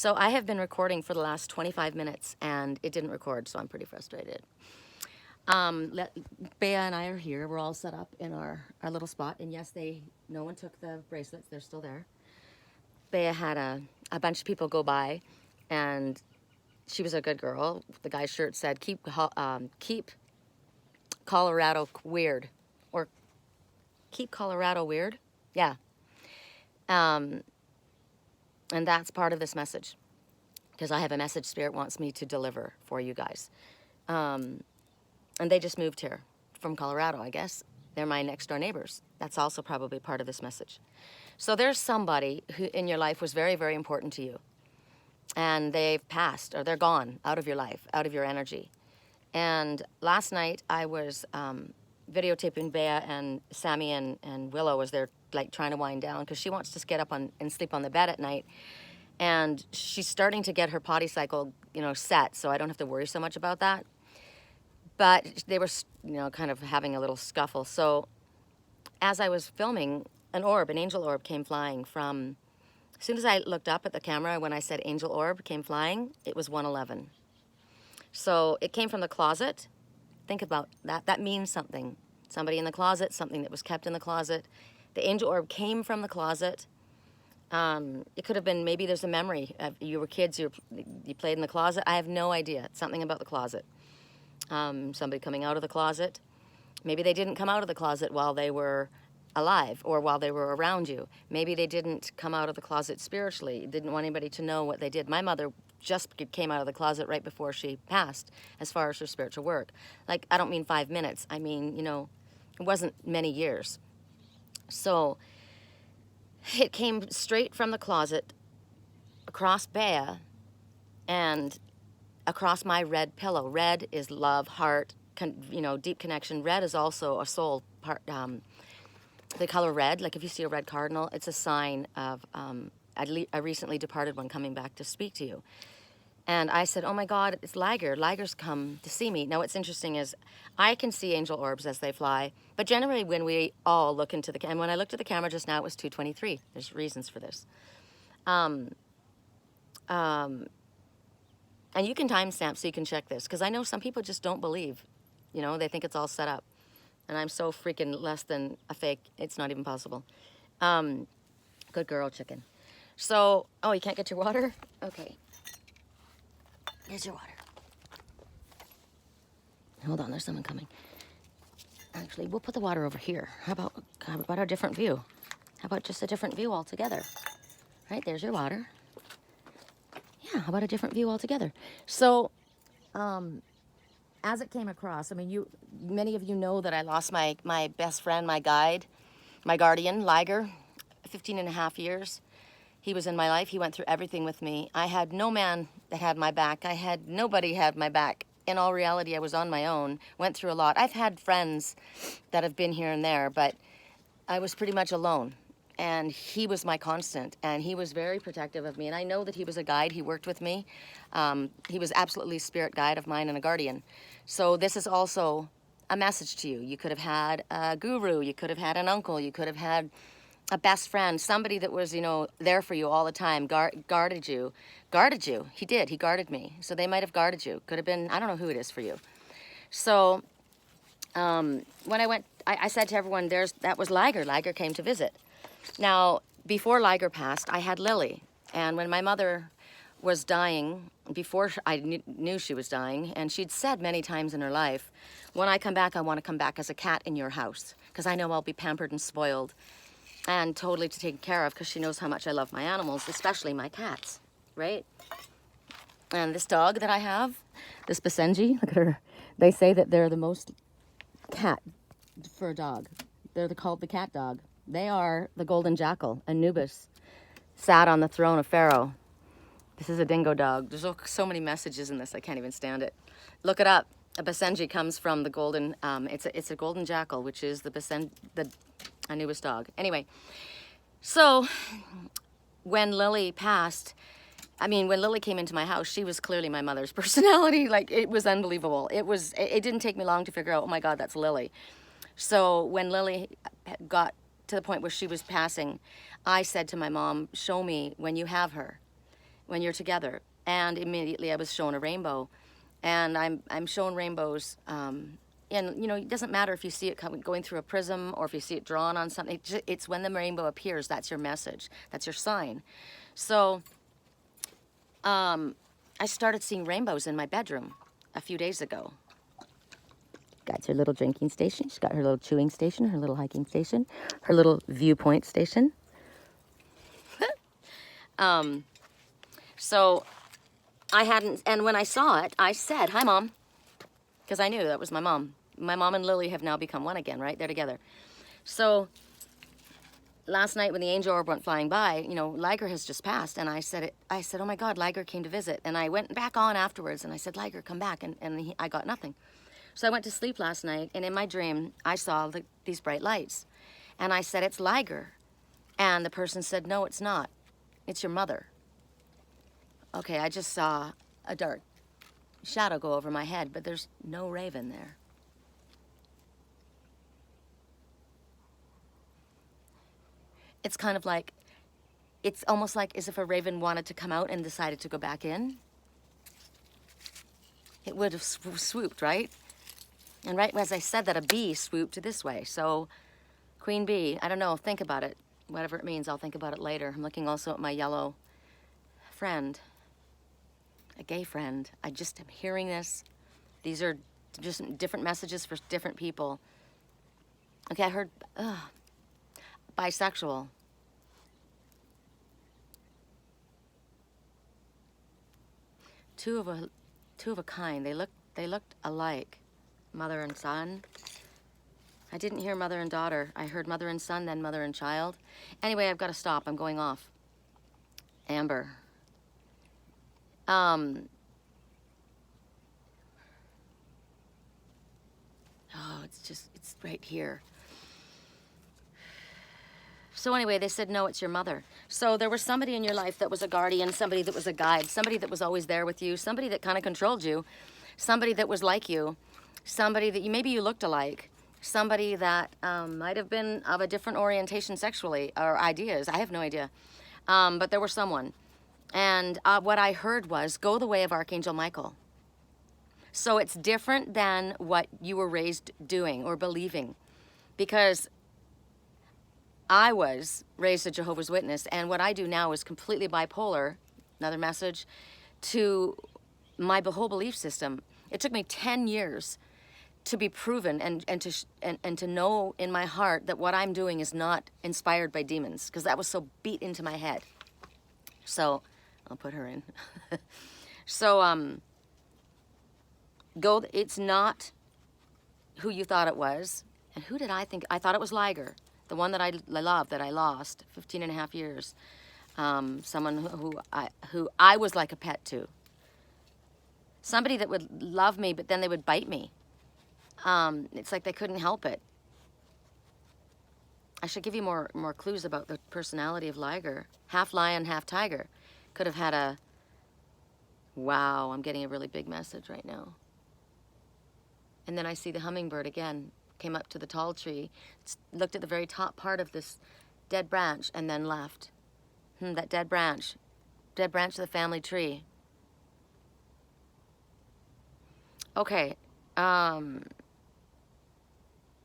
So I have been recording for the last 25 minutes and it didn't record, so I'm pretty frustrated. Bea and I are here. We're all set up in our little spot. And yes, no one took the bracelets. They're still there. Bea had a bunch of people go by and she was a good girl. The guy's shirt said, keep Colorado weird. Or keep Colorado weird. Yeah. And that's part of this message, because I have a message Spirit wants me to deliver for you guys. And they just moved here from Colorado, I guess. They're my next door neighbors. That's also probably part of this message. So there's somebody who in your life was very, very important to you. And they've passed, or they're gone out of your life, out of your energy. And last night I was videotaping Bea, and Sammy and Willow as they're like trying to wind down, because she wants to get up and sleep on the bed at night. And she's starting to get her potty cycle, set, so I don't have to worry so much about that. But they were, kind of having a little scuffle. So as I was filming, an angel orb came flying from, as soon as I looked up at the camera, when I said angel orb came flying, it was 111. So it came from the closet. Think about that. That means something. Somebody in the closet, something that was kept in the closet. The angel orb came from the closet. It could have been, maybe there's a memory of you were kids, you played in the closet. I have no idea. It's something about the closet. Somebody coming out of the closet. Maybe they didn't come out of the closet while they were alive or while they were around you. Maybe they didn't come out of the closet spiritually, didn't want anybody to know what they did. My mother just came out of the closet right before she passed, as far as her spiritual work. Like, I don't mean 5 minutes. I mean, it wasn't many years. So it came straight from the closet, across Bea, and across my red pillow. Red is love, heart, deep connection. Red is also a soul part. The color red, like if you see a red cardinal, it's a sign of a recently departed one coming back to speak to you. And I said, oh my God, it's Liger. Liger's come to see me. Now what's interesting is I can see angel orbs as they fly, but generally when we all look into the, and when I looked at the camera just now, it was 2:23. There's reasons for this. And you can timestamp so you can check this, because I know some people just don't believe, they think it's all set up. And I'm so freaking less than a fake, it's not even possible. Good girl, chicken. So, oh, you can't get your water? Okay. Here's your water. Hold on, there's someone coming. Actually, we'll put the water over here. How about a different view? How about just a different view altogether? Right, there's your water. Yeah, how about a different view altogether? So, as it came across, I mean, many of you know that I lost my best friend, my guide, my guardian, Liger, 15 and a half years. He was in my life. He went through everything with me. I had no man that had my back. Nobody had my back. In all reality, I was on my own, went through a lot. I've had friends that have been here and there, but I was pretty much alone. And he was my constant, and he was very protective of me. And I know that he was a guide. He worked with me. He was absolutely a spirit guide of mine and a guardian. So this is also a message to you. You could have had a guru. You could have had an uncle. You could have had a best friend, somebody that was, there for you all the time, guarded you. He did. He guarded me. So they might have guarded you. Could have been, I don't know who it is for you. So when I went, I said to everyone, that was Liger. Liger came to visit. Now, before Liger passed, I had Lily. And when my mother was dying, before I knew she was dying, and she'd said many times in her life, when I come back, I want to come back as a cat in your house, because I know I'll be pampered and spoiled and totally taken care of, because she knows how much I love my animals, especially my cats, right? And this dog that I have, this Basenji, look at her. They say that they're the most cat for a dog. They're called the cat dog. They are the golden jackal. Anubis sat on the throne of Pharaoh. This is a dingo dog. There's so many messages in this, I can't even stand it. Look it up. A Basenji comes from the golden, it's a golden jackal, which is the Anubis dog. Anyway, so when Lily passed, when Lily came into my house, she was clearly my mother's personality. Like, it was unbelievable. It didn't take me long to figure out, oh my God, that's Lily. So when Lily got to the point where she was passing, I said to my mom, show me when you have her. when you're together. And immediately I was shown a rainbow. And I'm shown rainbows. And, you know, it doesn't matter if you see it going through a prism or if you see it drawn on something. It's when the rainbow appears, that's your message. That's your sign. So I started seeing rainbows in my bedroom a few days ago. Got her little drinking station. She's got her little chewing station, her little hiking station, her little viewpoint station. So I hadn't, and when I saw it, I said, "Hi, Mom," because I knew that was my mom. My mom and Lily have now become one again, right? They're together. So last night when the angel orb went flying by, you know, Liger has just passed, and I said, "Oh my God, Liger came to visit." And I went back on afterwards, and I said, "Liger, come back," and I got nothing. So I went to sleep last night, and in my dream, I saw these bright lights. And I said, "It's Liger." And the person said, "No, it's not. It's your mother." Okay, I just saw a dark shadow go over my head, but there's no raven there. It's kind of like, it's almost like as if a raven wanted to come out and decided to go back in. It would have swooped, right? And right as I said that, a bee swooped this way. So, queen bee, I don't know, think about it. Whatever it means, I'll think about it later. I'm looking also at my yellow friend, a gay friend. I just am hearing this. These are just different messages for different people. Okay, I heard bisexual. Two of a kind. They looked alike. Mother and son. I didn't hear mother and daughter. I heard mother and son, then mother and child. Anyway, I've got to stop. I'm going off. Amber. Oh, it's right here. So anyway, they said, "No, it's your mother." So there was somebody in your life that was a guardian, somebody that was a guide, somebody that was always there with you, somebody that kind of controlled you, somebody that was like you, somebody that maybe you looked alike, somebody that might have been of a different orientation sexually or ideas. I have no idea. But there was someone. And what I heard was, go the way of Archangel Michael. So it's different than what you were raised doing or believing. Because I was raised a Jehovah's Witness, and what I do now is completely bipolar, another message, to my whole belief system. It took me 10 years to be proven and to know in my heart that what I'm doing is not inspired by demons, because that was so beat into my head. So, I'll put her in. So, it's not who you thought it was. And who did I think? I thought it was Liger, the one that I loved, that I lost 15 and a half years. Someone who I was like a pet to. Somebody that would love me, but then they would bite me. It's like they couldn't help it. I should give you more clues about the personality of Liger. Half lion, half tiger. Could have had a... Wow, I'm getting a really big message right now. And then I see the hummingbird again. Came up to the tall tree, looked at the very top part of this dead branch, and then left. That dead branch of the family tree. Okay,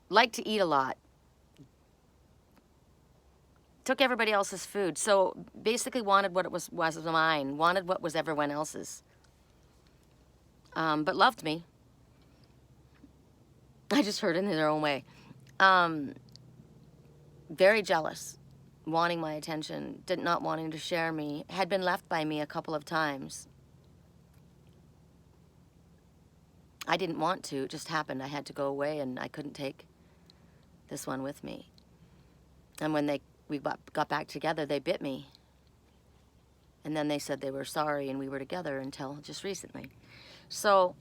like to eat a lot. Took everybody else's food, so basically wanted what was mine, wanted what was everyone else's. But loved me. I just heard it in their own way. Very jealous, wanting my attention, not wanting to share me, had been left by me a couple of times. I didn't want to, it just happened. I had to go away and I couldn't take this one with me. And when we got back together, they bit me. And then they said they were sorry and we were together until just recently. So,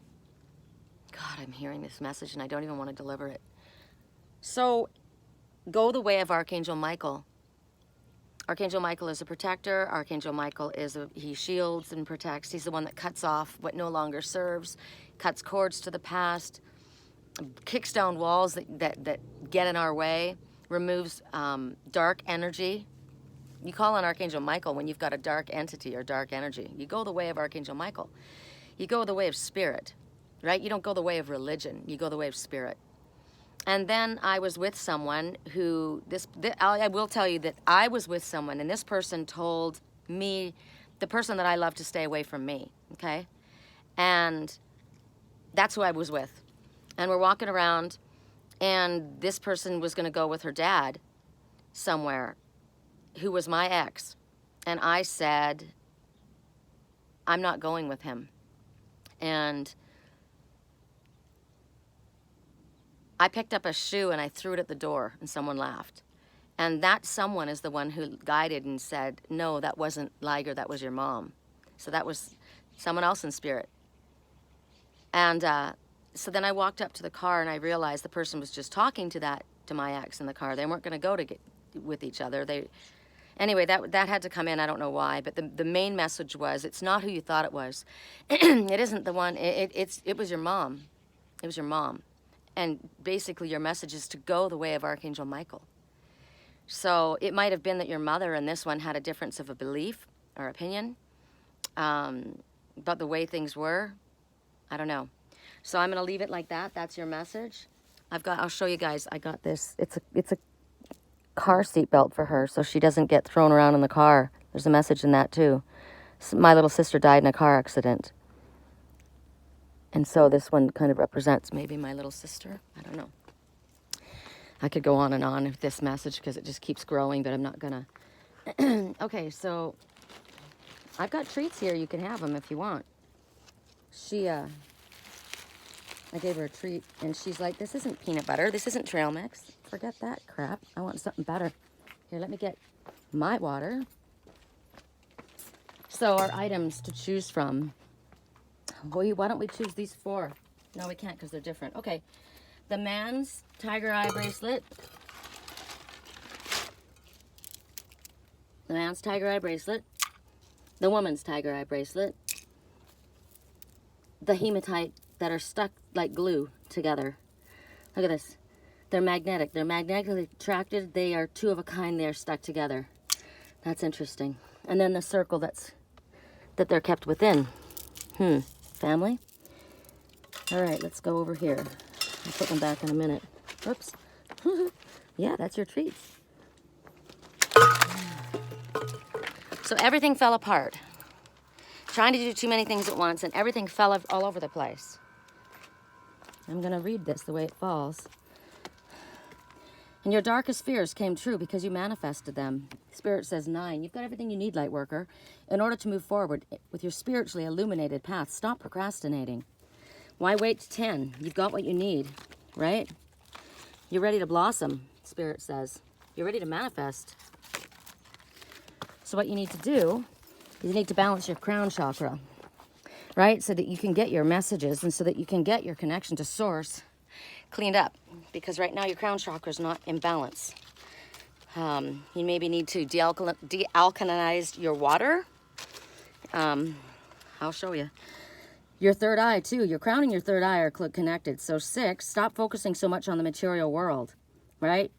God, I'm hearing this message and I don't even want to deliver it. So, go the way of Archangel Michael. Archangel Michael is a protector. Archangel Michael he shields and protects. He's the one that cuts off what no longer serves, cuts cords to the past, kicks down walls that get in our way, removes dark energy, You call on Archangel Michael when you've got a dark entity or dark energy. You go the way of Archangel Michael. You go the way of spirit, right? You don't go the way of religion. You go the way of spirit. And then I was with someone who, I will tell you that I was with someone, and this person told me, the person that I love, to stay away from me, okay? And that's who I was with. And we're walking around, and this person was going to go with her dad somewhere, who was my ex. And I said, I'm not going with him. And I picked up a shoe and I threw it at the door, and someone laughed. And that someone is the one who guided and said, no, that wasn't Liger, that was your mom. So that was someone else in spirit. And so then I walked up to the car, and I realized the person was just talking to my ex in the car. They weren't going to go with each other. Anyway, that had to come in. I don't know why, but the main message was, it's not who you thought it was. It isn't the one. It was your mom. It was your mom. And basically your message is to go the way of Archangel Michael. So it might have been that your mother and this one had a difference of a belief or opinion, but the way things were, I don't know. So I'm going to leave it like that. That's your message. I'll show you guys. I got this. It's a car seat belt for her so she doesn't get thrown around in the car. There's a message in that too. So my little sister died in a car accident. And so this one kind of represents maybe my little sister. I don't know. I could go on and on with this message because it just keeps growing, but I'm not gonna. Okay, so I've got treats here. You can have them if you want. I gave her a treat, and she's like, this isn't peanut butter. This isn't trail mix. Forget that crap. I want something better. Here, let me get my water. So our items to choose from. Boy, why don't we choose these 4? No, we can't because they're different. Okay, the man's tiger eye bracelet. The man's tiger eye bracelet. The woman's tiger eye bracelet. The hematite that are stuck like glue together. Look at this. They're magnetic. They're magnetically attracted. They are 2 of a kind. They are stuck together. That's interesting. And then the circle that they're kept within. Family. All right, let's go over here. I'll put them back in a minute. Oops. Yeah, that's your treats. So everything fell apart. Trying to do too many things at once, and everything fell all over the place. I'm going to read this the way it falls. And your darkest fears came true because you manifested them. Spirit says 9. You've got everything you need, light worker, in order to move forward with your spiritually illuminated path. Stop procrastinating. Why wait to 10? You've got what you need, right? You're ready to blossom, Spirit says. You're ready to manifest. So what you need to do is you need to balance your crown chakra, right? So that you can get your messages and so that you can get your connection to source cleaned up. Because right now your crown chakra is not in balance. You maybe need to de-alkalize your water. I'll show you. Your third eye too. Your crown and your third eye are connected. So 6, stop focusing so much on the material world, right?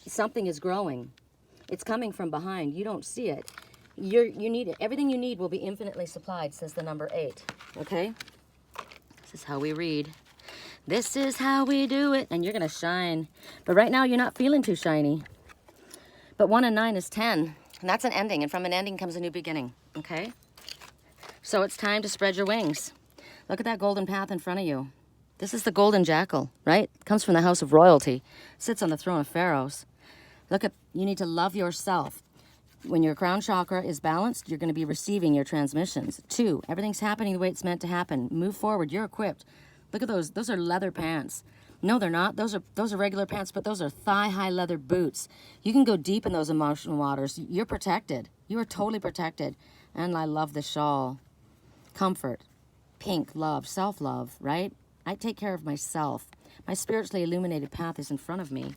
Something is growing. It's coming from behind. You don't see it. You need it. Everything you need will be infinitely supplied, says the number 8. Okay? This is how we read. This is how we do it. And you're going to shine. But right now, you're not feeling too shiny. But 1 and 9 is 10. And that's an ending. And from an ending comes a new beginning. Okay? So it's time to spread your wings. Look at that golden path in front of you. This is the golden jackal, right? It comes from the house of royalty. Sits on the throne of pharaohs. You need to love yourself. When your crown chakra is balanced, you're going to be receiving your transmissions. 2, everything's happening the way it's meant to happen. Move forward. You're equipped. Look at those. Those are leather pants. No, they're not. Those are regular pants, but those are thigh-high leather boots. You can go deep in those emotional waters. You're protected. You are totally protected. And I love the shawl. Comfort. Pink. Love. Self-love, right? I take care of myself. My spiritually illuminated path is in front of me.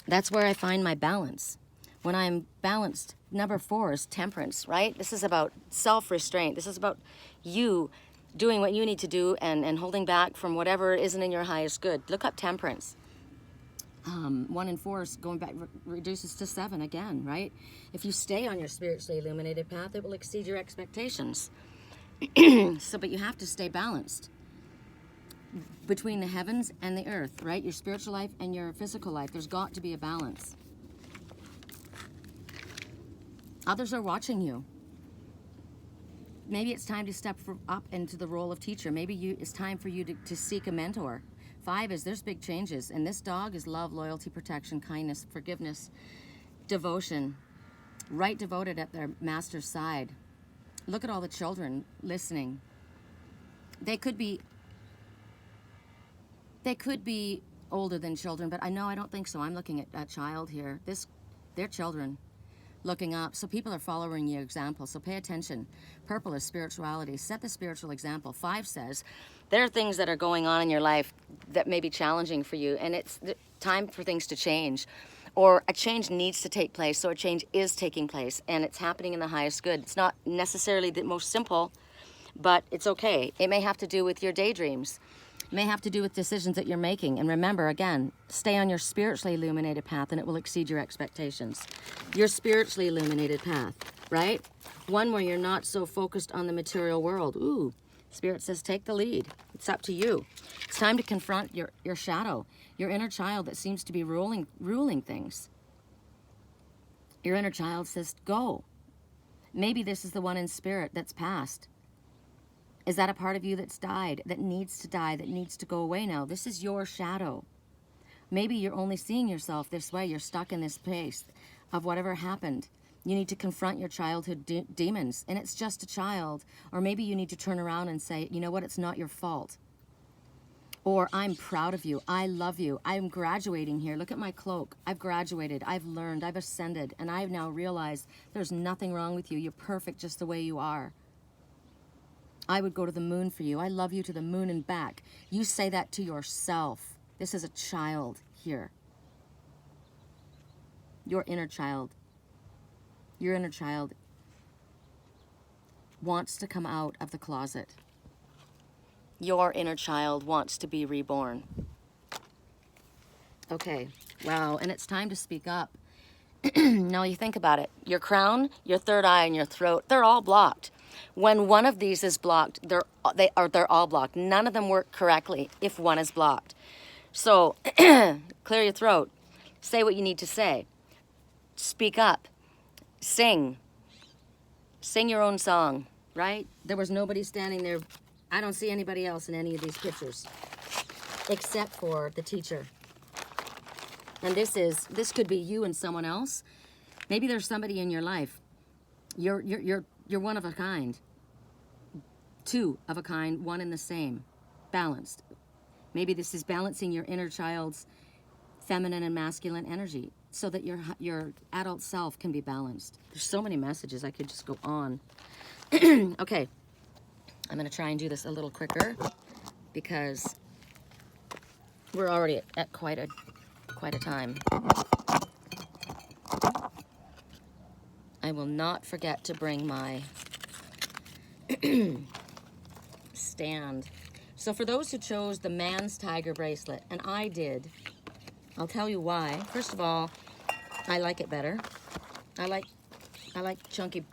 That's where I find my balance. When I'm balanced, number 4 is temperance, right? This is about self-restraint. This is about you doing what you need to do and holding back from whatever isn't in your highest good. Look up temperance. 1 and 4 is going back, reduces to 7 again, right? If you stay on your spiritually illuminated path, it will exceed your expectations. But you have to stay balanced between the heavens and the earth, right? Your spiritual life and your physical life. There's got to be a balance. Others are watching you. Maybe it's time to step up into the role of teacher. Maybe it's time for you to seek a mentor. 5 is there's big changes. And this dog is love, loyalty, protection, kindness, forgiveness, devotion. Right devoted at their master's side. Look at all the children listening. They could be older than children, but I don't think so. I'm looking at a child here. They're children looking up. So people are following your example. So pay attention. Purple is spirituality. Set the spiritual example. 5 says there are things that are going on in your life that may be challenging for you, and it's time for things to change. Or a change needs to take place, so a change is taking place, and it's happening in the highest good. It's not necessarily the most simple, but it's okay. It may have to do with your daydreams. It may have to do with decisions that you're making. And remember, again, stay on your spiritually illuminated path, and it will exceed your expectations. Your spiritually illuminated path, right? One where you're not so focused on the material world. Ooh, Spirit says take the lead. It's up to you. It's time to confront your shadow, your inner child that seems to be ruling things. Your inner child says, go. Maybe this is the one in spirit that's passed. Is that a part of you that's died, that needs to die, that needs to go away now? This is your shadow. Maybe you're only seeing yourself this way. You're stuck in this place of whatever happened. You need to confront your childhood demons, and it's just a child. Or maybe you need to turn around and say, you know what, it's not your fault. Or I'm proud of you. I love you. I'm graduating here. Look at my cloak. I've graduated. I've learned. I've ascended. And I've now realized there's nothing wrong with you. You're perfect just the way you are. I would go to the moon for you. I love you to the moon and back. You say that to yourself. This is a child here. Your inner child. Your inner child wants to come out of the closet. Your inner child wants to be reborn. Okay, wow, and it's time to speak up. Now you think about it. Your crown, your third eye, and your throat, they're all blocked. When one of these is blocked, they're all blocked. None of them work correctly if one is blocked. So clear your throat. Say what you need to say. Speak up. Sing your own song, right? There was nobody standing there. I don't see anybody else in any of these pictures except for the teacher. And this could be you and someone else. Maybe there's somebody in your life. You're one of a kind. 2 of a kind, 1 and the same. Balanced. Maybe this is balancing your inner child's feminine and masculine energy, so that your adult self can be balanced. There's so many messages, I could just go on. Okay, I'm gonna try and do this a little quicker because we're already at quite a time. I will not forget to bring my stand. So for those who chose the man's tiger bracelet, and I did, I'll tell you why. First of all, I like it better. I like chunky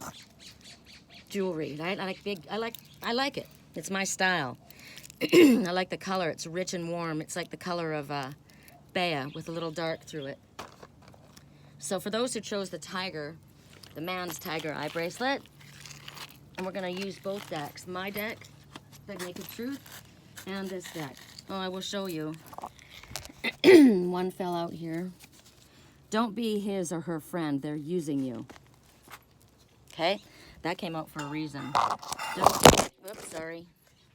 jewelry, right? I like it. It's my style. I like the color. It's rich and warm. It's like the color of Bea with a little dark through it. So for those who chose the man's tiger eye bracelet, and we're gonna use both decks. My deck, the Naked Truth, and this deck. Oh, I will show you. One fell out here. Don't be his or her friend. They're using you. Okay? That came out for a reason. Oops, sorry.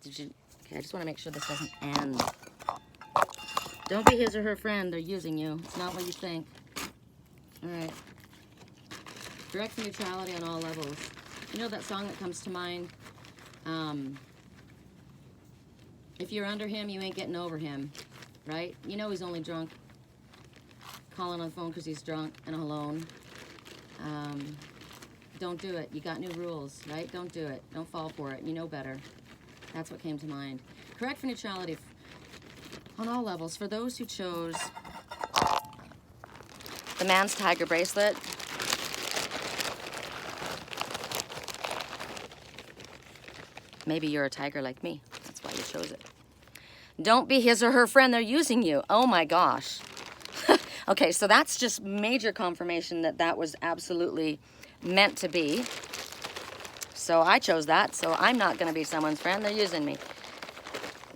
Okay, I just want to make sure this doesn't end. Don't be his or her friend. They're using you. It's not what you think. All right. Direct neutrality on all levels. You know that song that comes to mind? If you're under him, you ain't getting over him. Right? You know he's only drunk. Calling on the phone because he's drunk and alone. Don't do it. You got new rules, right? Don't do it. Don't fall for it. You know better. That's what came to mind. Correct for neutrality on all levels. For those who chose The man's tiger bracelet. Maybe you're a tiger like me. That's why you chose it. Don't be his or her friend. They're using you. Oh my gosh. Okay, so that's just major confirmation that that was absolutely meant to be. So I chose that, so I'm not going to be someone's friend. They're using me.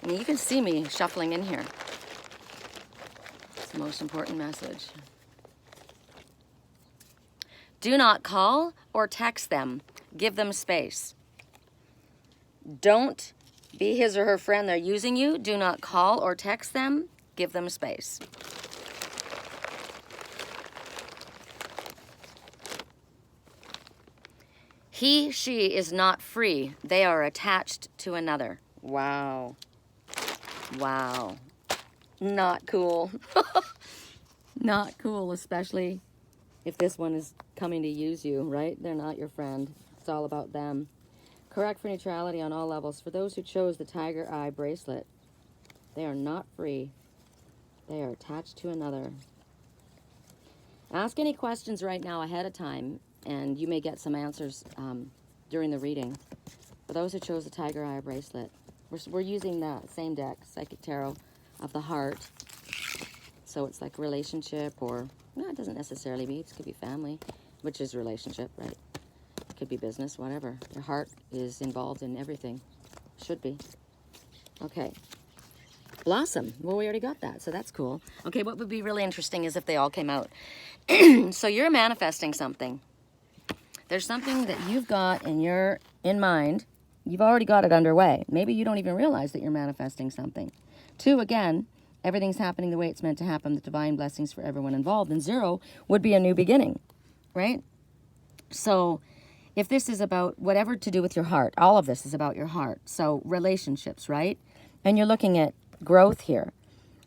I mean, you can see me shuffling in here. It's the most important message. Do not call or text them. Give them space. Don't be his or her friend. They're using you. Do not call or text them. Give them space. He, she is not free. They are attached to another. Wow. Wow. Not cool. Not cool, especially if this one is coming to use you, right? They're not your friend. It's all about them. Correct for neutrality on all levels. For those who chose the tiger eye bracelet, they are not free. They are attached to another. Ask any questions right now ahead of time, and you may get some answers during the reading. For those who chose the tiger eye bracelet, we're using the same deck, Psychic Tarot of the Heart. So it's like relationship, or no, it doesn't necessarily be. It could be family, which is relationship, right? It could be business, whatever. Your heart is involved in everything. Should be. Okay. Blossom. Well, we already got that, so that's cool. Okay, what would be really interesting is if they all came out. So you're manifesting something. There's something that you've got in mind. You've already got it underway. Maybe you don't even realize that you're manifesting something. 2, again, everything's happening the way it's meant to happen. The divine blessings for everyone involved. And 0 would be a new beginning, right? So if this is about whatever to do with your heart, all of this is about your heart. So relationships, right? And you're looking at growth here.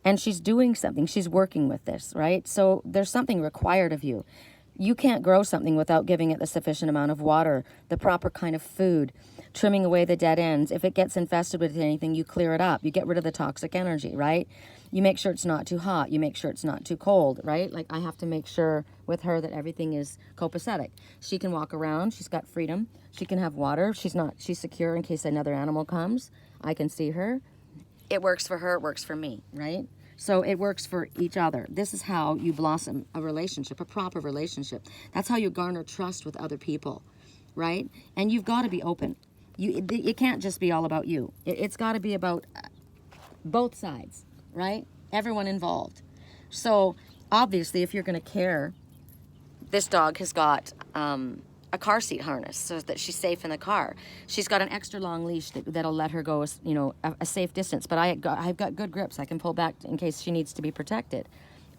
And she's doing something. She's working with this, right? So there's something required of you. You can't grow something without giving it the sufficient amount of water, the proper kind of food, trimming away the dead ends. If it gets infested with anything, you clear it up. You get rid of the toxic energy, right? You make sure it's not too hot. You make sure it's not too cold, right? Like I have to make sure with her that everything is copacetic. She can walk around. She's got freedom. She can have water. She's secure in case another animal comes. I can see her. It works for her. It works for me, right? So it works for each other. This is how you blossom a relationship, a proper relationship. That's how you garner trust with other people, right? And you've got to be open. It can't just be all about you. It's got to be about both sides, right? Everyone involved. So obviously, if you're going to care, this dog has got a car seat harness so that she's safe in the car. She's got an extra long leash that'll let her go, a safe distance. But I've got good grips. I can pull back in case she needs to be protected,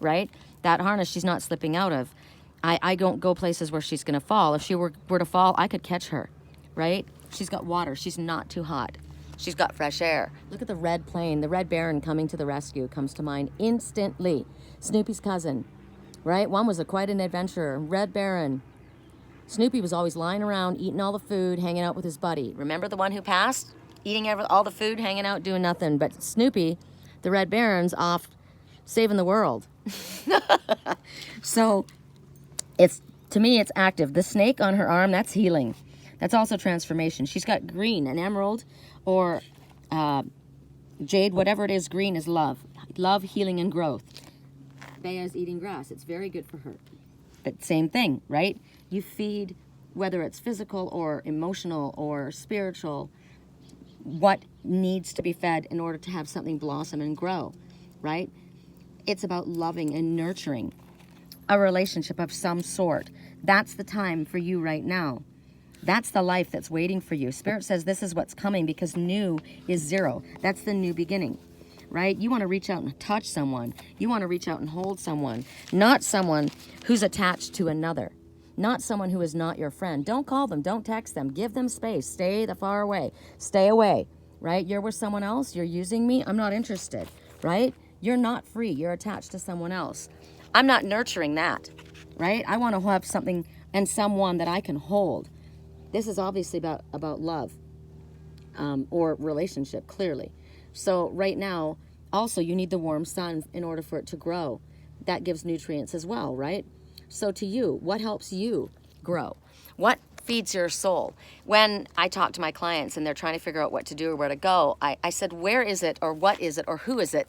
right? That harness she's not slipping out of. I don't go places where she's going to fall. If she were to fall, I could catch her, right? She's got water. She's not too hot. She's got fresh air. Look at the red plane. The Red Baron coming to the rescue comes to mind instantly. Snoopy's cousin, right? One was quite an adventurer. Red Baron. Snoopy was always lying around, eating all the food, hanging out with his buddy. Remember the one who passed? Eating all the food, hanging out, doing nothing. But Snoopy, the Red Baron's off saving the world. So, to me, it's active. The snake on her arm, that's healing. That's also transformation. She's got green, an emerald, or jade, whatever it is. Green is love. Love, healing, and growth. Bea is eating grass. It's very good for her. But same thing, right? You feed, whether it's physical or emotional or spiritual, what needs to be fed in order to have something blossom and grow, right? It's about loving and nurturing a relationship of some sort. That's the time for you right now. That's the life that's waiting for you. Spirit says this is what's coming because new is 0. That's the new beginning, right? You want to reach out and touch someone. You want to reach out and hold someone, not someone who's attached to another. Not someone who is not your friend. Don't call them. Don't text them. Give them space. Stay the far away. Stay away, right? You're with someone else. You're using me. I'm not interested, right? You're not free. You're attached to someone else. I'm not nurturing that, right? I want to have something and someone that I can hold. This is obviously about love or relationship, clearly. So right now, also, you need the warm sun in order for it to grow. That gives nutrients as well, right? So to you, what helps you grow? What feeds your soul? When I talk to my clients and they're trying to figure out what to do or where to go, I said, where is it or what is it or who is it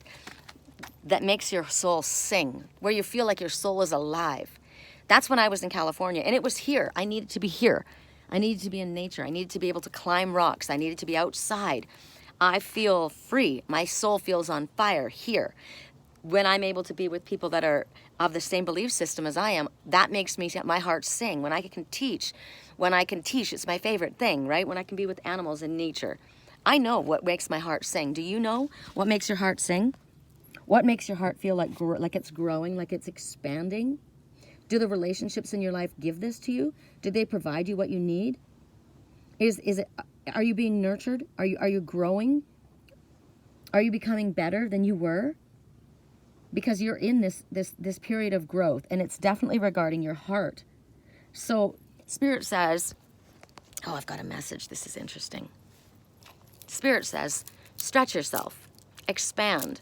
that makes your soul sing, where you feel like your soul is alive? That's when I was in California, and it was here. I needed to be here. I needed to be in nature. I needed to be able to climb rocks. I needed to be outside. I feel free. My soul feels on fire here. When I'm able to be with people that are of the same belief system as I am, that makes my heart sing. When I can teach, it's my favorite thing, right? When I can be with animals in nature. I know what makes my heart sing. Do you know what makes your heart sing? What makes your heart feel like it's growing, like it's expanding? Do the relationships in your life give this to you? Do they provide you what you need? Are you being nurtured? Are you growing? Are you becoming better than you were? Because you're in this period of growth, and it's definitely regarding your heart. So Spirit says, oh, I've got a message. This is interesting. Spirit says, stretch yourself, expand.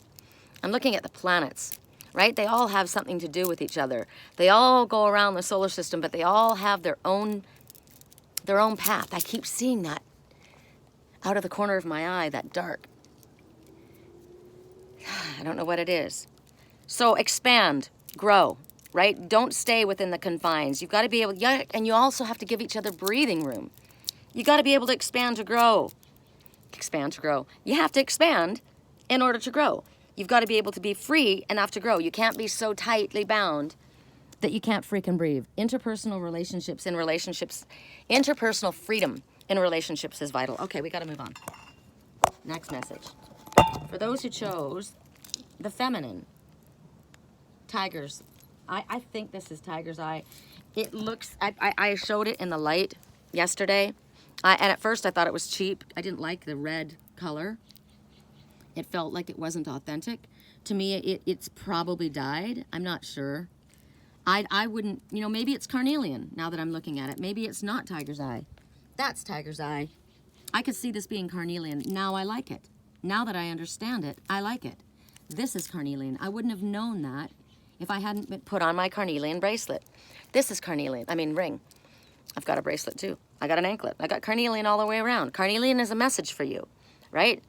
I'm looking at the planets, right? They all have something to do with each other. They all go around the solar system, but they all have their own path. I keep seeing that out of the corner of my eye, that dark. I don't know what it is. So expand, grow, right? Don't stay within the confines. You've got to be able, and you also have to give each other breathing room. You got to be able to expand to grow. Expand to grow. You have to expand in order to grow. You've got to be able to be free enough to grow. You can't be so tightly bound that you can't freaking breathe. Interpersonal freedom in relationships is vital. Okay, we got to move on. Next message. For those who chose the feminine, tigers. I think this is tiger's eye. It looks, I showed it in the light yesterday. And at first I thought it was cheap. I didn't like the red color. It felt like it wasn't authentic. To me, it's probably dyed. I'm not sure. I wouldn't, maybe it's carnelian now that I'm looking at it. Maybe it's not tiger's eye. That's tiger's eye. I could see this being carnelian. Now I like it. Now that I understand it, I like it. This is carnelian. I wouldn't have known that if I hadn't been put on my carnelian bracelet. This is carnelian, ring. I've got a bracelet too. I got an anklet. I got carnelian all the way around. Carnelian is a message for you, right?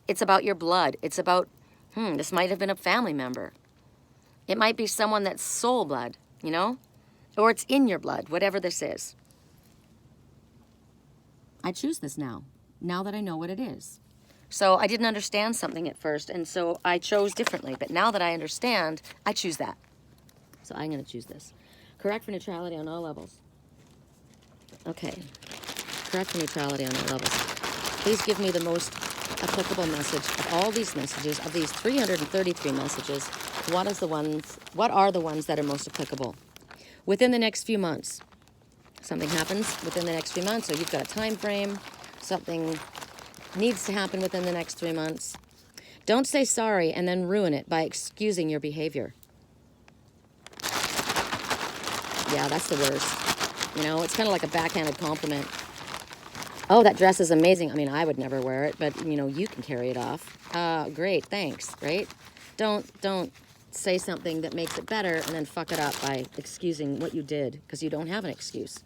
It's about your blood. It's about, this might have been a family member. It might be someone that's soul blood, or it's in your blood, whatever this is. I choose this now that I know what it is. So I didn't understand something at first, and so I chose differently. But now that I understand, I choose that. So I'm going to choose this. Correct for neutrality on all levels. Okay. Correct for neutrality on all levels. Please give me the most applicable message of all these messages, of these 333 messages. What are the ones that are most applicable? Within the next few months. Something happens within the next few months, or you've got a time frame. Something needs to happen within the next 3 months. Don't say sorry and then ruin it by excusing your behavior. Yeah, that's the worst. It's kind of like a backhanded compliment. Oh, that dress is amazing. I would never wear it, but, you can carry it off. Great, thanks, right? Don't say something that makes it better and then fuck it up by excusing what you did, because you don't have an excuse.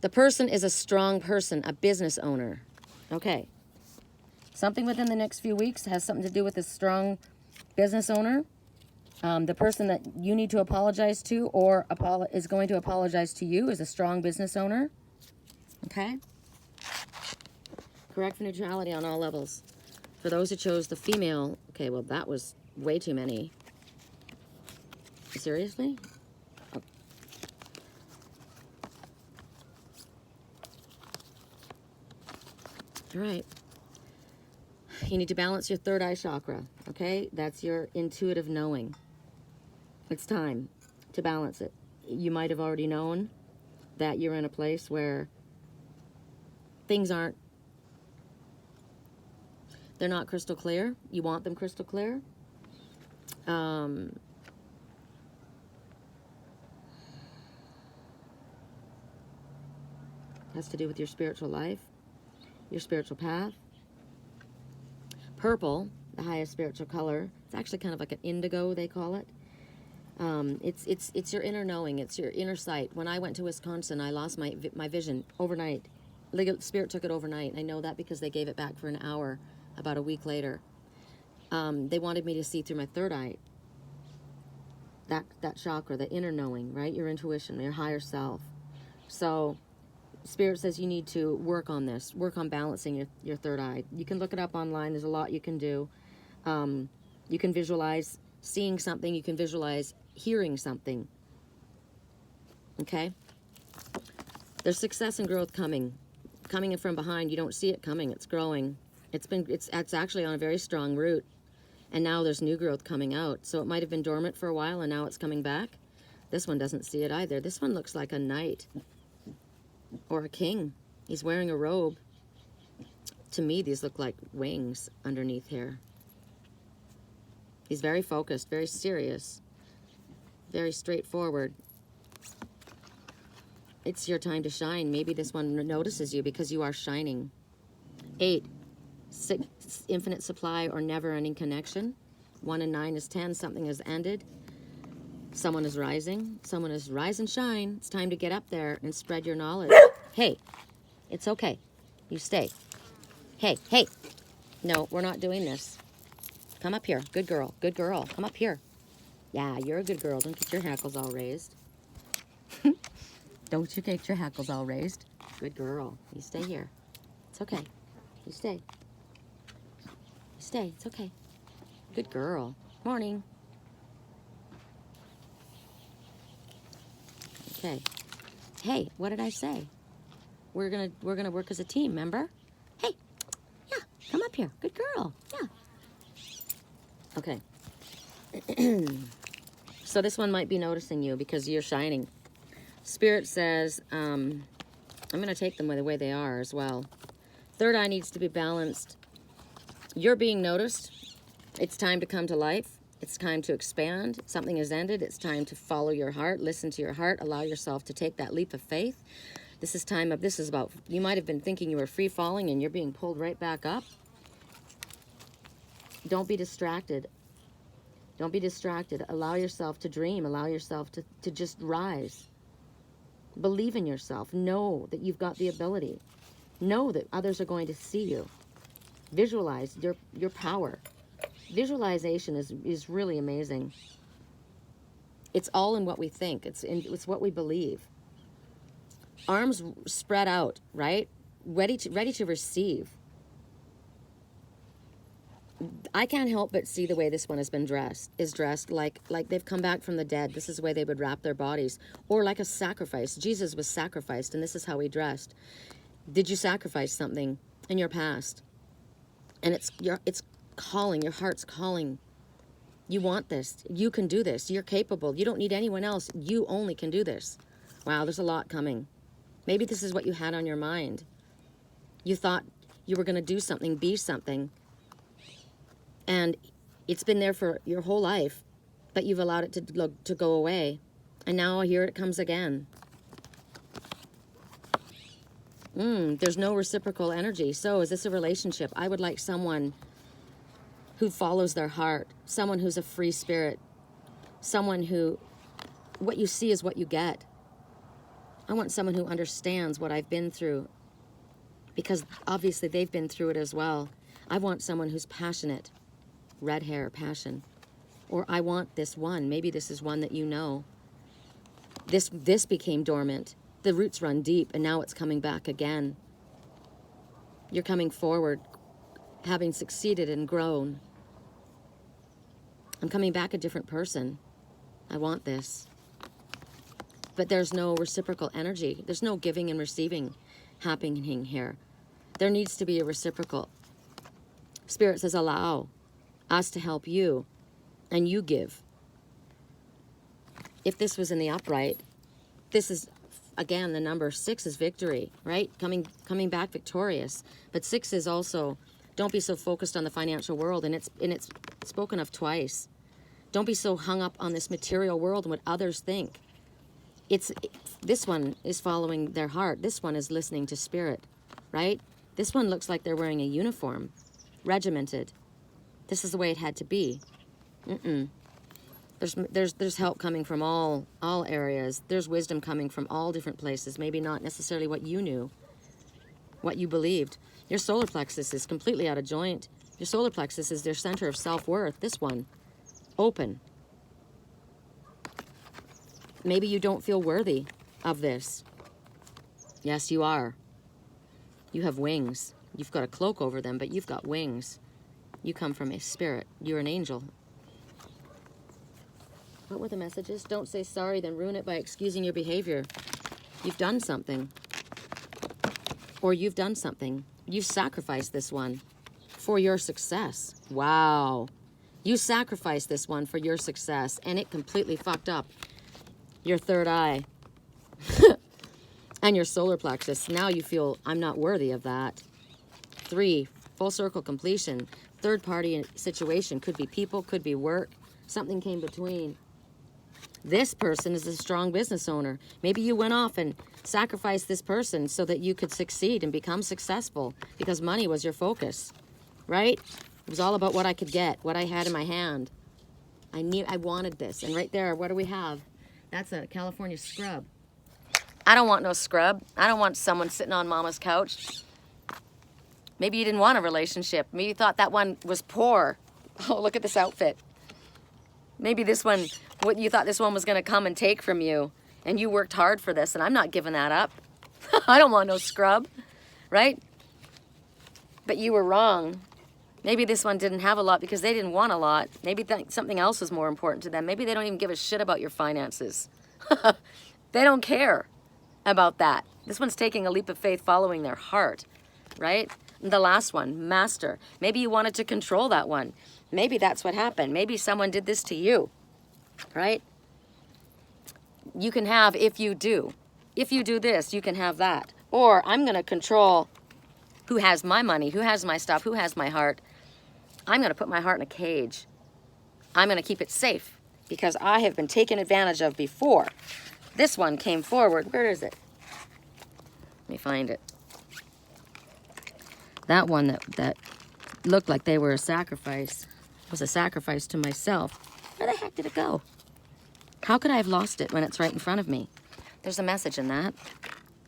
The person is a strong person, a business owner. Okay. Something within the next few weeks has something to do with a strong business owner. The person that you need to apologize to or is going to apologize to you is a strong business owner. Okay? Correct for neutrality on all levels. For those who chose the female, okay, well, that was way too many. Seriously? Oh. All right. You need to balance your third eye chakra, okay? That's your intuitive knowing. It's time to balance it. You might have already known that you're in a place where things they're not crystal clear. You want them crystal clear. Has to do with your spiritual life, your spiritual path. Purple, the highest spiritual color, it's actually kind of like an indigo, they call it. It's your inner knowing. It's your inner sight. When I went to Wisconsin, I lost my vision overnight. Spirit took it overnight. I know that because they gave it back for an hour about a week later. They wanted me to see through my third eye. That chakra, the inner knowing, right? Your intuition, your higher self. So Spirit says you need to work on this. Work on balancing your third eye. You can look it up online. There's a lot you can do. You can visualize seeing something. You can visualize hearing something. Okay? There's success and growth coming in from behind. You don't see it coming. It's growing. It's actually on a very strong root. And now there's new growth coming out. So it might have been dormant for a while and now it's coming back. This one doesn't see it either. This one looks like a knight or a king. He's wearing a robe. To me, these look like wings underneath here. He's very focused, very serious, very straightforward. It's your time to shine. Maybe this one notices you because you are shining. 8, 6, infinite supply or never-ending connection. 1 and 9 is 10. Something has ended. Someone is rising. Someone is rise and shine. It's time to get up there and spread your knowledge. Hey, it's okay. You stay. Hey, hey. No, we're not doing this. Come up here. Good girl. Good girl. Come up here. Yeah, you're a good girl. Don't get your hackles all raised. Don't you get your hackles all raised. Good girl. You stay here. It's okay. You stay. You stay. It's okay. Good girl. Morning. Okay. Hey, what did I say? We're gonna work as a team, remember? Hey. Yeah. Come up here. Good girl. Yeah. Okay. So this one might be noticing you because you're shining. Spirit says, I'm going to take them the way they are as well. Third eye needs to be balanced. You're being noticed. It's time to come to life. It's time to expand. Something has ended. It's time to follow your heart. Listen to your heart. Allow yourself to take that leap of faith. This is about, you might have been thinking you were free falling and you're being pulled right back up. Don't be distracted. Don't be distracted. Allow yourself to dream. Allow yourself to just rise. Believe in yourself. Know that you've got the ability. Know that others are going to see you. Visualize your power. Visualization is really amazing. It's all in what we think. It's what we believe. Arms spread out, right? Ready to receive. I can't help but see the way this one has been dressed like they've come back from the dead. This is the way they would wrap their bodies. Or like a sacrifice. Jesus was sacrificed, and this is how he dressed. Did you sacrifice something in your past? And it's calling, your heart's calling. You want this. You can do this. You're capable. You don't need anyone else. You only can do this. Wow, there's a lot coming. Maybe this is what you had on your mind. You thought you were going to do something, be something. And it's been there for your whole life, but you've allowed it to go away. And now here it comes again. There's no reciprocal energy. So is this a relationship? I would like someone who follows their heart, someone who's a free spirit, someone who, what you see is what you get. I want someone who understands what I've been through, because obviously they've been through it as well. I want someone who's passionate. Red hair, passion. Or I want this one. Maybe this is one that you know. This became dormant. The roots run deep, and now it's coming back again. You're coming forward, having succeeded and grown. I'm coming back a different person. I want this. But there's no reciprocal energy. There's no giving and receiving happening here. There needs to be a reciprocal. Spirit says, allow us to help you, and you give. If this was in the upright, this is, again, the number 6 is victory, right? Coming back victorious. But 6 is also, don't be so focused on the financial world, and it's spoken of twice. Don't be so hung up on this material world and what others think. This one is following their heart. This one is listening to spirit, right? This one looks like they're wearing a uniform, regimented. This is the way it had to be. There's help coming from all areas. There's wisdom coming from all different places. Maybe not necessarily what you knew, what you believed. Your solar plexus is completely out of joint. Your solar plexus is their center of self-worth. This one, open. Maybe you don't feel worthy of this. Yes, you are. You have wings. You've got a cloak over them, but you've got wings. You come from a spirit. You're an angel. What were the messages? Don't say sorry, then ruin it by excusing your behavior. You've done something. Or you've done something. You've sacrificed this one for your success. Wow. You sacrificed this one for your success, and it completely fucked up your third eye and your solar plexus. Now you feel, I'm not worthy of that. 3, full circle completion. Third party situation. Could be people, could be work. Something came between. This person is a strong business owner. Maybe you went off and sacrificed this person so that you could succeed and become successful because money was your focus, right? It was all about what I could get, what I had in my hand. I wanted this. And right there, what do we have? That's a California scrub. I don't want no scrub. I don't want someone sitting on mama's couch. Maybe you didn't want a relationship. Maybe you thought that one was poor. Oh, look at this outfit. Maybe this one, what you thought this one was going to come and take from you, and you worked hard for this, and I'm not giving that up. I don't want no scrub, right? But you were wrong. Maybe this one didn't have a lot because they didn't want a lot. Maybe something else was more important to them. Maybe they don't even give a shit about your finances. They don't care about that. This one's taking a leap of faith following their heart, right? And the last one, master. Maybe you wanted to control that one. Maybe that's what happened. Maybe someone did this to you, right? You can have if you do. If you do this, you can have that. Or I'm going to control who has my money, who has my stuff, who has my heart. I'm going to put my heart in a cage. I'm going to keep it safe because I have been taken advantage of before. This one came forward. Where is it? Let me find it. That one that looked like they were a sacrifice was a sacrifice to myself. Where the heck did it go? How could I have lost it when it's right in front of me? There's a message in that.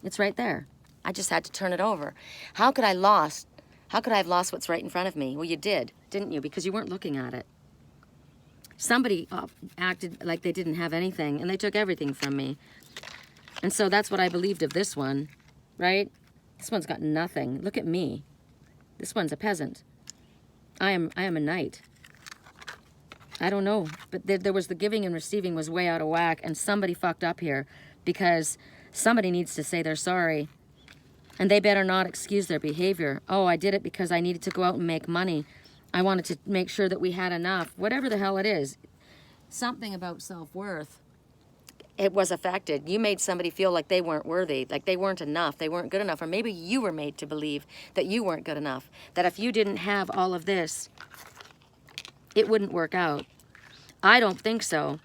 It's right there. I just had to turn it over. How could I have lost what's right in front of me? Well, you did, didn't you? Because you weren't looking at it. Somebody acted like they didn't have anything, and they took everything from me. And so that's what I believed of this one, right? This one's got nothing. Look at me. This one's a peasant. I am a knight. I don't know, but there was the giving and receiving was way out of whack, and somebody fucked up here because somebody needs to say they're sorry, and they better not excuse their behavior. Oh, I did it because I needed to go out and make money. I wanted to make sure that we had enough. Whatever the hell it is, something about self-worth, it was affected. You made somebody feel like they weren't worthy, like they weren't enough, they weren't good enough, or maybe you were made to believe that you weren't good enough, that if you didn't have all of this, it wouldn't work out. I don't think so.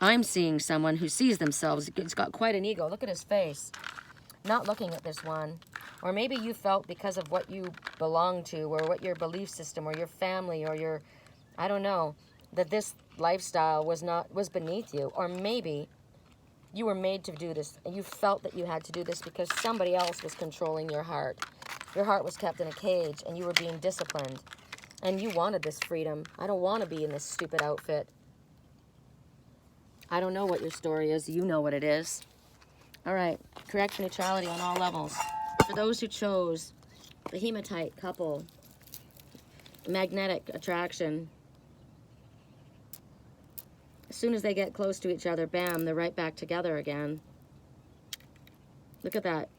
I'm seeing someone who sees themselves, it's got quite an ego. Look at his face. Not looking at this one. Or maybe you felt because of what you belong to, or what your belief system, or your family, or your, I don't know, that this lifestyle was beneath you. Or maybe you were made to do this, and you felt that you had to do this because somebody else was controlling your heart. Your heart was kept in a cage, and you were being disciplined. And you wanted this freedom. I don't want to be in this stupid outfit. I don't know what your story is. You know what it is. All right. Correct neutrality on all levels. For those who chose the hematite couple, magnetic attraction, as soon as they get close to each other, bam, they're right back together again. Look at that.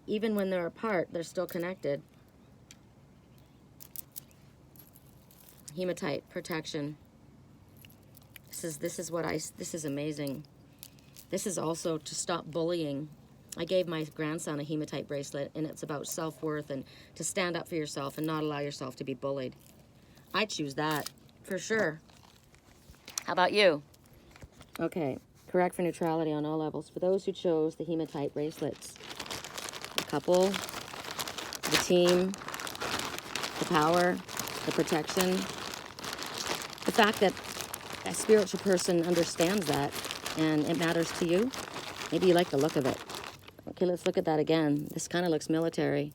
Even when they're apart, they're still connected. Hematite protection. This is amazing. This is also to stop bullying. I gave my grandson a hematite bracelet, and it's about self-worth and to stand up for yourself and not allow yourself to be bullied. I choose that for sure. How about you? Okay, correct for neutrality on all levels. For those who chose the hematite bracelets, the couple, the team, the power, the protection, the fact that a spiritual person understands that and it matters to you. Maybe you like the look of it. Okay, let's look at that again. This kind of looks military.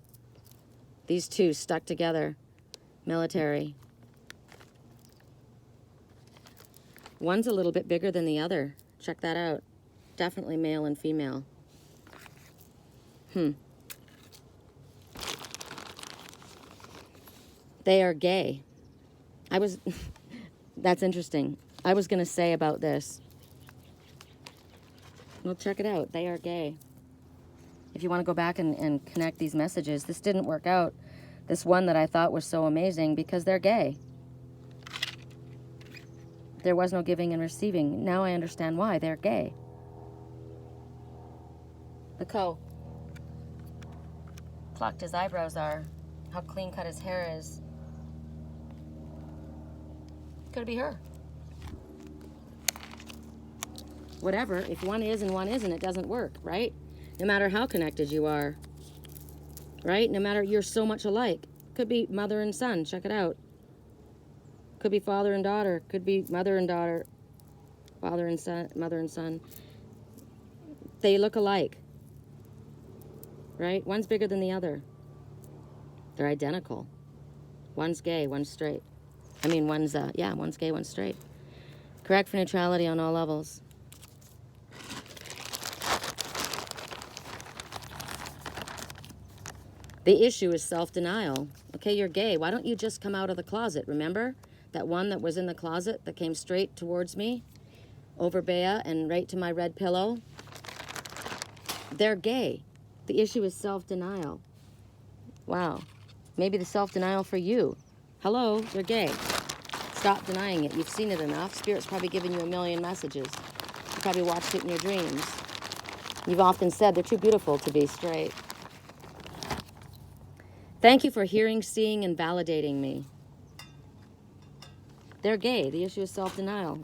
These two stuck together. Military. One's a little bit bigger than the other. Check that out. Definitely male and female. They are gay. That's interesting. I was going to say about this. Well, check it out. They are gay. If you want to go back and connect these messages, this didn't work out. This one that I thought was so amazing because they're gay. There was no giving and receiving. Now I understand why. They're gay. Look how plucked his eyebrows are. How clean cut his hair is. Could be her. Whatever. If one is and one isn't, it doesn't work, right? No matter how connected you are. Right? No matter, you're so much alike. Could be mother and son. Check it out. Could be father and daughter. Could be mother and daughter. Father and son. Mother and son. They look alike. Right? One's bigger than the other. They're identical. One's gay, one's straight. I mean, one's gay, one's straight. Correct for neutrality on all levels. The issue is self-denial. Okay, you're gay. Why don't you just come out of the closet? Remember that one that was in the closet that came straight towards me? Over Bea and right to my red pillow? They're gay. The issue is self-denial. Wow. Maybe the self-denial for you. Hello, they're gay. Stop denying it. You've seen it enough. Spirit's probably given you a million messages. You probably watched it in your dreams. You've often said they're too beautiful to be straight. Thank you for hearing, seeing, and validating me. They're gay. The issue is self-denial.